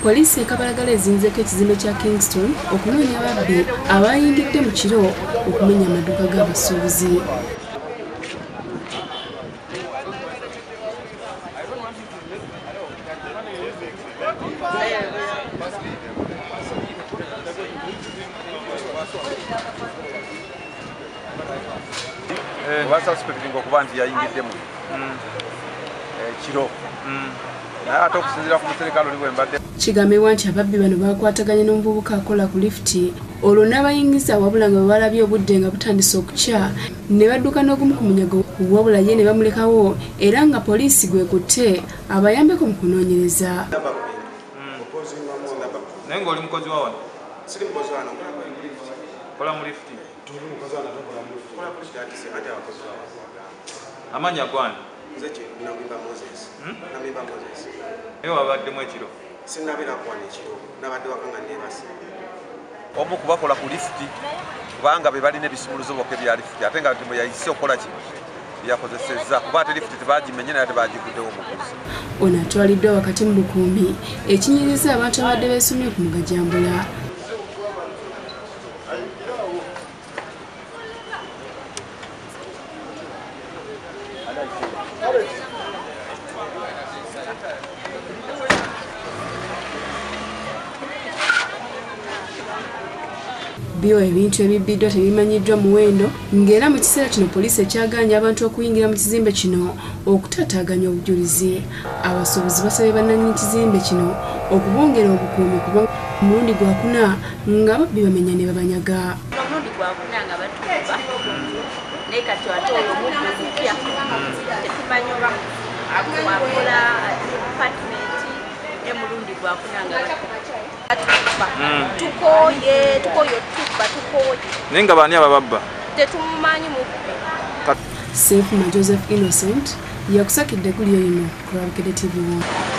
Poliisi e Kabalagala ezinzeeko ekizimbe kya Kingston okunoonya ababbi abayingidde mu kiro okumenya amaduuka g'abasuubuzi. Suspecting okuba nti yayingiddemu kiro naye ate okusinziira ku muserikale oli bwembadde kigambibwa nti ababbi bano bakwataganye n'omuvubuka akola ku lifuti olwo n'abayingiza wabula nga bwe balabye obudde nga butandise okukya ne badduka n'ogumu ku munyago wabula ye ne bamulekawo era nga poliisi gwekutte abayambeko mu kunoonyereza. Naye ng'oli mukozi wa wano? Siri mukozi wano, kola mu lifuti. Amanya gwani? Namimba Moses. Namimba Moses. Ewa wabaddemu ekiro? Sinabira kwana ekiro, nabadde wakanga neebase. Omu kubakola ku lifuti kubanga be balina ebisumuluzo bokka ebya lifuti ate nga bwe yayise okukola ki byakozesezza kuba ate lifuti tebagimenye naye tebagiguddewo omuguzi. Ono atwaliddwa wakati mu bukuumi ekinyiriza abantu abadde beesumye ku mugajambula. Bio ebintu ebibbiddwa tebimanyiddwa muwendo ng'era mu kiseera kino poliisi ekyagaanya abantu okuyingira mu kizimbe kino okutataaganya obujulizi. Abasuubuzi basabye bannannyini kizimbe kino okubongera obukuumi kuba mulundi gwakuna ng'ababbi bamenya ne babanyaga. Omulundi gwakuna nga batuuba naye kati ate oyo omuddu omupya tetumanyi oba akola department emulundi gwakuna nga tukoye naye nga baani abababba tetumumanyi mubbi. Safe Joseph Innocent yakusakidde gulyo lino ku Rabukede TV 1.